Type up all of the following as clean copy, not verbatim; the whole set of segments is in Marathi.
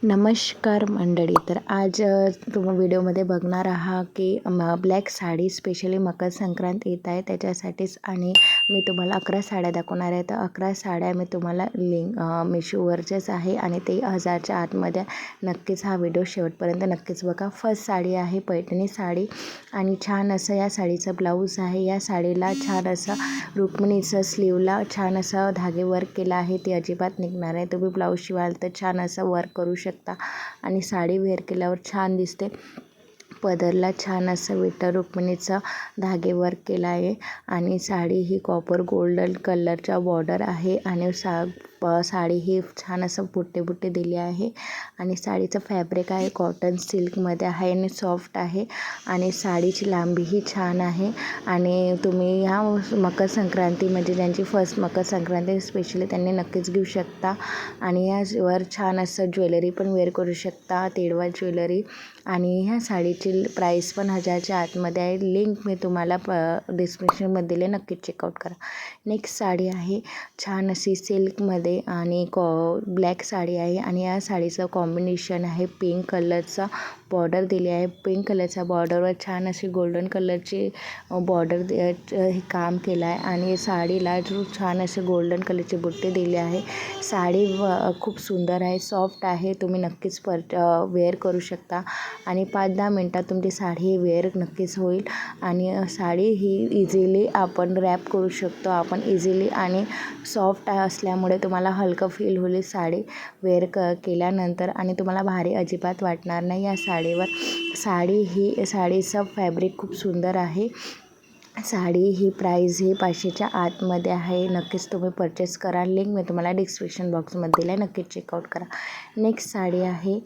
नमस्कार मंडळी. तर आज तुम्ही व्हिडिओमध्ये बघणार आहात की ब्लॅक साडी स्पेशली मकर संक्रांत येत आहे त्याच्यासाठीच, आणि मी तुम्हाला 11 साड्या दाखवणार आहे. तर 11 साड्या मी तुम्हाला लिंक मिशोवरचेच आहे आणि ते 1000च्या आतमध्ये. नक्कीच हा व्हिडिओ शेवटपर्यंत नक्कीच बघा. फर्स्ट साडी आहे पैठणी साडी, आणि छान असं या साडीचं ब्लाऊज आहे. या साडीला छान असं रुक्मिणीचं स्लीवला छान असं धागे वर्क केलं आहे, ते अजिबात निघणार आहे. तुम्ही ब्लाऊज शिवाल तर छान असं वर्क करू शकता आणि साडी वेअर केल्यावर छान दिसते. पदरला छान असं विठ्ठल रुक्मिणीचा धागे वर्क केला आहे, आणि साडी ही कॉपर गोल्डन कलरच्या बॉर्डर आहे, आणि साडी ही छान असं बुट्टे दिले आहे. आणि साडीचं फॅब्रिक आहे कॉटन सिल्कमध्ये आहे आणि सॉफ्ट आहे, आणि साडीची लांबीही छान आहे. आणि तुम्ही ह्या मकर संक्रांती म्हणजे ज्यांची फर्स्ट मकर संक्रांती स्पेशली त्यांनी नक्कीच घेऊ शकता. आणि यावर छान असं ज्वेलरी पण वेअर करू शकता, तेडवा ज्वेलरी. आणि ह्या साडीची प्राईस पण 1000च्या आतमध्ये आहे. लिंक मी तुम्हाला डिस्क्रिप्शनमध्ये दिले, नक्कीच चेकआउट करा. नेक्स्ट साडी आहे छान अशी सिल्कमध्ये, आणि ब्लॅक साडी आहे, आणि या साडीचं कॉम्बिनेशन आहे पिंक कलरचा बॉर्डर दिली आहे. पिंक कलरच्या बॉर्डरवर छान अशी गोल्डन कलरची बॉर्डर हे काम केलं आहे, आणि साडीला छान असे गोल्डन कलरचे बुट्टे दिले आहे. साडी खूप सुंदर आहे, सॉफ्ट आहे. तुम्ही नक्कीच वेअर करू शकता, आणि 5-10 मिनटात तुमची साडी वेअर नक्कीच होईल. आणि साडी ही इझिली आपण रॅप करू शकतो आपण इझिली, आणि सॉफ्ट असल्यामुळे तुम्हाला हलकं फील होईल साडी वेअर केल्यानंतर, आणि तुम्हाला भारी अजिबात वाटणार नाही या साडीवर. साडीचं फॅब्रिक खूप सुंदर आहे. साडी ही प्राईस ही 500च्या आतमध्ये आहे. नक्कीच तुम्ही परचेस करा. लिंक मी तुम्हाला डिस्क्रिप्शन बॉक्समध्ये दिला आहे, नक्कीच चेकआउट करा. नेक्स्ट साडी आहे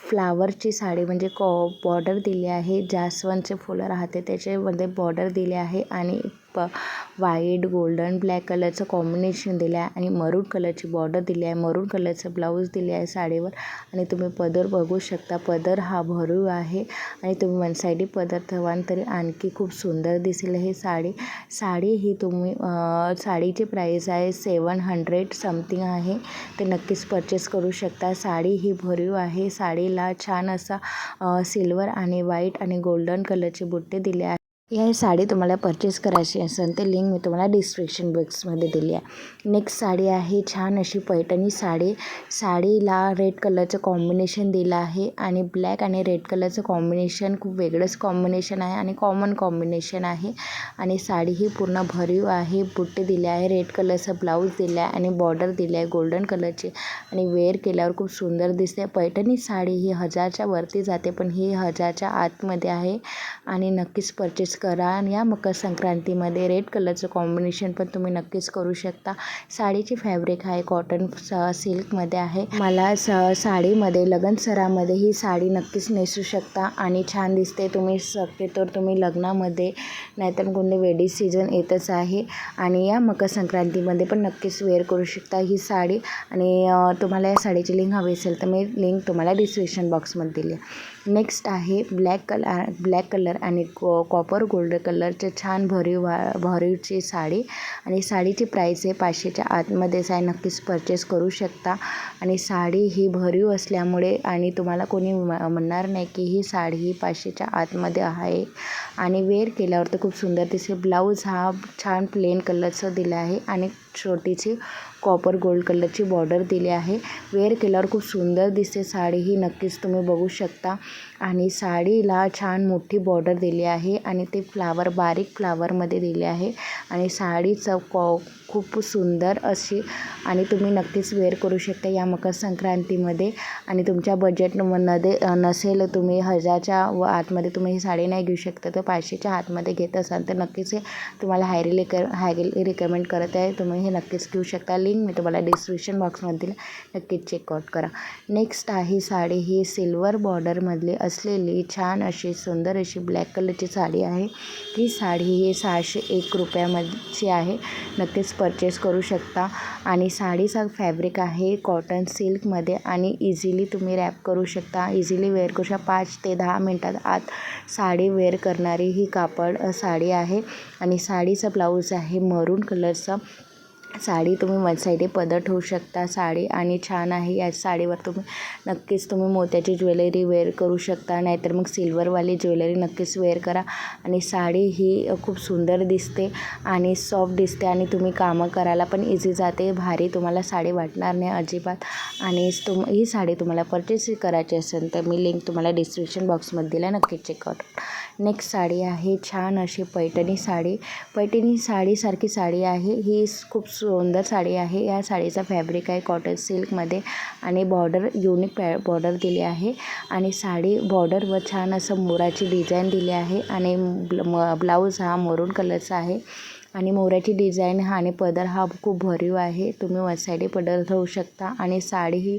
फ्लावरची साडी, म्हणजे बॉर्डर दिली आहे. जास्वंदचे फुलं राहते त्याच्यामध्ये बॉर्डर दिले आहे, आणि व्हाईट गोल्डन ब्लॅक कलरचं कॉम्बिनेशन दिलं आहे, आणि मरून कलरची बॉर्डर दिली आहे. मरून कलरचं ब्लाऊज दिले आहे साडीवर. आणि तुम्ही पदर बघू शकता, पदर हा भरीव आहे, आणि तुम्ही वन साईडी पदर ठेवाल तरी आणखी खूप सुंदर दिसेल ही साडी ही तुम्ही साडीची प्राईस आहे 700 समथिंग आहे. ते नक्कीच परचेस करू शकता. साडी ही भरीव आहे. साडीला छान असा सिल्वर आणि व्हाईट आणि गोल्डन कलरचे बुट्टे दिले आहे. या साडी तुम्हाला परचेस करायची असेल तर लिंक मी तुम्हाला डिस्क्रिप्शन बॉक्समध्ये दिली आहे. नेक्स्ट साडी आहे छान अशी पैठणी साडी. साडीला रेड कलरचं कॉम्बिनेशन दिलं आहे, आणि ब्लॅक आणि रेड कलरचं कॉम्बिनेशन खूप वेगळंच कॉम्बिनेशन आहे, आणि कॉमन कॉम्बिनेशन आहे. आणि साडी ही पूर्ण भरीव आहे. बुट्टे दिले आहे, रेड कलरचं ब्लाऊज दिलं आहे, आणि बॉर्डर दिली आहे गोल्डन कलरची, आणि वेअर केल्यावर खूप सुंदर दिसते. पैठणी साडी ही 1000च्या वरती जाते, पण ही 1000च्या आतमध्ये आहे, आणि नक्कीच परचेस करा. आणि या मकर संक्रांतीमध्ये रेड कलरचं कॉम्बिनेशन पण तुम्ही नक्कीच करू शकता. साडीची फॅब्रिक आहे कॉटन सिल्कमध्ये आहे. मला साडीमध्ये लग्नसरामध्ये ही साडी नक्कीच नेसू शकता, आणि छान दिसते. तुम्ही शक्यतो तुम्ही लग्नामध्ये नाहीतर कोणते वेडिंग सीझन येतच आहे, आणि या मकर संक्रांतीमध्ये पण नक्कीच वेअर करू शकता ही साडी. आणि तुम्हाला या साडीची लिंक हवी असेल तर मी लिंक तुम्हाला डिस्क्रिप्शन बॉक्समध्ये दिली आहे. नेक्स्ट आहे ब्लॅक कलर आणि कॉपर गोल्ड कलरचे छान भरीवची साडी, आणि साडीची प्राईस आहे 500च्या आतमध्येच आहे. नक्कीच परचेस करू शकता. आणि साडी ही भरीव असल्यामुळे, आणि तुम्हाला कोणी म्हणणार नाही की ही साडी ही 500च्या आतमध्ये आहे, आणि वेअर केल्यावर तर खूप सुंदर दिसेल. ब्लाऊज हा छान प्लेन कलरचं दिला आहे, आणि छोटीशी कॉपर गोल्ड कलरची बॉर्डर दिली आहे. वेअर केल्यावर खूप सुंदर दिसते साडी ही, नक्कीच तुम्ही बघू शकता. आणि साडीला छान मोठी बॉर्डर दिली आहे, आणि ते बारीक फ्लावरमध्ये दिले आहे, आणि साडीचं खूप सुंदर अशी, आणि तुम्ही नक्कीच वेअर करू शकता या मकर संक्रांतीमध्ये. आणि तुमच्या बजेटमध्ये नसेल, तुम्ही 1000च्या आतमध्ये तुम्ही ही साडी नाही घेऊ शकता, तर 500च्या आतमध्ये घेत असाल तर नक्कीच हे तुम्हाला हायली रिकमेंड करत आहे. तुम्ही हे नक्कीच घेऊ शकता. लिंक मी तुम्हाला डिस्क्रिप्शन बॉक्समध्ये दिलं, नक्कीच चेकआउट करा. नेक्स्ट आहे साडी ही सिल्वर बॉर्डरमधली असलेली छान अशी सुंदर अशी ब्लॅक कलरची साडी आहे. ही साडी ही 601 रुपयामध्ये आहे. नक्कीच परचेस करू शकता. आणि साडीचा फॅब्रिक आहे कॉटन सिल्कमध्ये, आणि इझिली तुम्ही रॅप करू शकता, इझिली वेअर करू शकता. 5 ते 10 मिनटात आत साडी वेअर करणारी ही कापड साडी आहे. आणि साडीचा ब्लाऊज आहे मरून कलरचा, साडी तुम्ही वन साईडे पदर ठेवू शकता साडी आणि छान आहे. या साडीवर नक्कीच तुम्ही मोत्याची ज्वेलरी वेअर करू शकता, नाहीतर मग सिल्वरवाली ज्वेलरी नक्कीच वेअर करा. आणि साडी ही खूप सुंदर दिसते आणि सॉफ्ट दिसते आणि तुम्ही कामं करायला पण इझी जाते. भारी तुम्हाला साडी वाटणार नाही अजिबात. आणि ही साडी तुम्हाला परचेस करायची असेल तर मी लिंक तुम्हाला डिस्क्रिप्शन बॉक्समध्ये दिला, नक्कीच चेकआउट. नेक्स्ट साडी आहे छान अशी पैठणी साडी. पैठणी साडीसारखी साडी आहे ही. खूप सुंदर साडी आहे. या साडीचा फॅब्रिक आहे कॉटन सिल्कमध्ये आणि बॉर्डर युनिक बॉर्डर दिली आहे. आणि साडी बॉर्डरवर छान असं मोराची डिझाईन दिली आहे. आणि ब्लाऊज हा मरून कलरचा आहे आणि मोराची डिझाईन आणि पदर हा खूप भरीव आहे. तुम्ही वन साईडे पदर ठेवू शकता. आणि साडी ही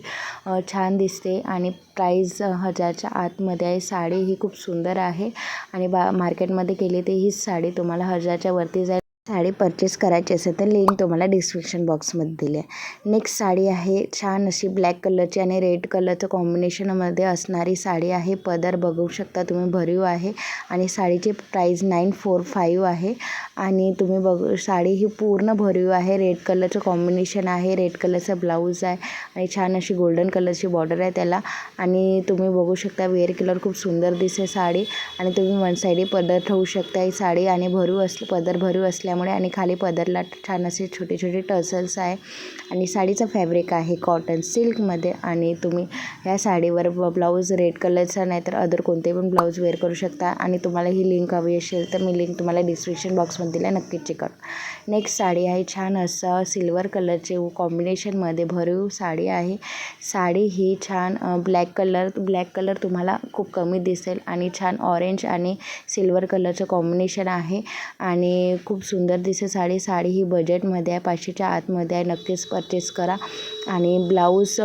छान दिसते आणि प्राईस 1000च्या आतमध्ये आहे. साडी ही खूप सुंदर आहे आणि मार्केटमध्ये गेली तर हीच साडी तुम्हाला 1000च्या वरती जाईल. साडी परचेस करायची असेल तर लिंक तुम्हाला डिस्क्रिप्शन बॉक्समध्ये दिली आहे. नेक्स्ट साडी आहे छान अशी ब्लॅक कलरची आणि रेड कलरचं कॉम्बिनेशनमध्ये असणारी साडी आहे. पदर बघू शकता तुम्ही भरीव आहे आणि साडीची प्राईस 945 आहे. आणि तुम्ही साडी ही पूर्ण भरीव आहे. रेड कलरचं कॉम्बिनेशन आहे, रेड कलरचा ब्लाऊज आहे आणि छान अशी गोल्डन कलरची बॉर्डर आहे त्याला. आणि तुम्ही बघू शकता वेअर केल्यावर खूप सुंदर दिसते साडी. आणि तुम्ही वन साईडे पदर ठेवू शकता ही साडी. आणि पदर भरीव असल्यामुळे आणि खाली पदरला छान असे छोटे छोटे टसल्स आहे. आणि साडीचा फॅब्रिक आहे कॉटन सिल्कमध्ये. आणि तुम्ही ह्या साडीवर ब्लाऊज रेड कलरचा नाहीतर अदर कोणतेही पण ब्लाऊज वेअर करू शकता. आणि तुम्हाला ही लिंक हवी असेल तर मी लिंक तुम्हाला डिस्क्रिप्शन बॉक्समध्ये दिला, नक्कीच चेकआउट. नेक्स्ट साडी आहे छान असं सिल्वर कलरचे कॉम्बिनेशनमध्ये भरीव साडी आहे. साडी ही छान ब्लॅक कलर तुम्हाला खूप कमी दिसेल आणि छान ऑरेंज आणि सिल्वर कलरचं कॉम्बिनेशन आहे आणि खूप सुंदर दिसते साडी. साडी ही बजेटमध्ये आहे, 500च्या आतमध्ये आहे. नक्कीच परचेस करा. आणि ब्लाऊज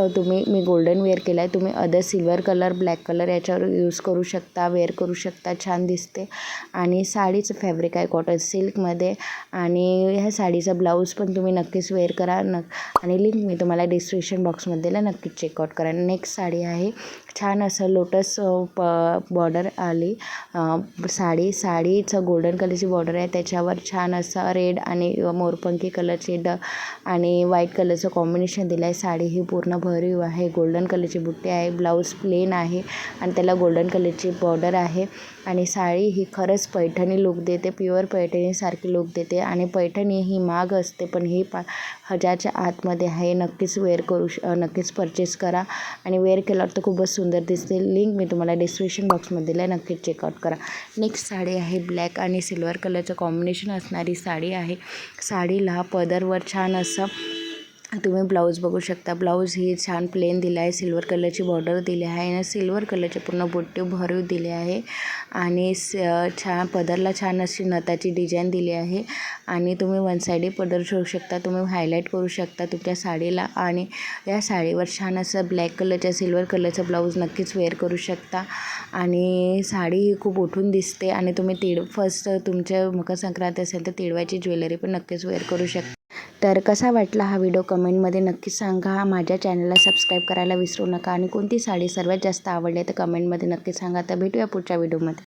मी गोल्डन वेअर केला आहे. तुम्ही other silver colour, black colour याच्यावर यूज करू शकता, वेअर करू शकता, छान दिसते. आणि साडीचं फॅब्रिक आहे कॉटन सिल्कमध्ये. आणि ह्या साडीचा ब्लाऊज पण तुम्ही नक्कीच वेअर करा. आणि लिंक मी तुम्हाला डिस्क्रिप्शन बॉक्समध्ये दिला, नक्कीच चेकआउट करा. नेक्स्ट साडी आहे छान असं लोटस बॉर्डर आली साडीचं गोल्डन कलरची बॉर्डर आहे. त्याच्यावर छान असं रेड आणि मोरपंखी कलरचे आणि व्हाईट कलरचं कॉम्बिनेशन दिलं आहे. साडी ही पूर्ण भरीव आहे. गोल्डन कलरची बुट्टी आहे. ब्लाऊज प्लेन आहे आणि त्याला गोल्डन कलरची बॉर्डर आहे. आणि साडी ही खरंच पैठणी लुक देते, प्युअर पैठणीसारखी लुक देते. आणि पैठणी ही महाग असते पण ही 1000च्या आतमध्ये आहे. नक्कीच नक्कीच परचेस करा. आणि वेअर केल्यावर तर खूपच सुंदर दिसते. लिंक मी तुम्हाला डिस्क्रिप्शन बॉक्समध्ये दिला, नक्कीच चेकआउट करा. नेक्स्ट साडी आहे ब्लॅक आणि सिल्वर कलरचं कॉम्बिनेशन असणारी साडी आहे. साडीला पदरवर छान असं तुम्ही ब्लाऊज बघू शकता. ब्लाऊज ही छान प्लेन दिला आहे. सिल्वर कलरची बॉर्डर दिली आहे आणि सिल्वर कलरचे पूर्ण बुट्टे भरीव दिले आहे. आणि छान पदरला छान अशी नथाची डिझाईन दिली आहे. आणि तुम्ही वन साईडे पदर ठेवू शकता. तुम्ही हायलाईट करू शकता तुमच्या साडीला. आणि या साडीवर छान असं ब्लॅक कलरच्या सिल्वर कलरचं ब्लाऊज नक्कीच वेअर करू शकता. आणि साडी ही खूप उठून दिसते. आणि तुम्ही फर्स्ट तुमच्या मकर संक्रांती असेल तर तिळवाची ज्वेलरी पण नक्कीच वेअर करू शकता. तर कसा वाटला हा व्हिडिओ कमेंटमध्ये नक्की सांगा. माझ्या चॅनलला सबस्क्राईब करायला विसरू नका. आणि कोणती साडी सर्वात जास्त आवडली तर कमेंटमध्ये नक्की सांगा. तर भेटूया पुढच्या व्हिडिओमध्ये.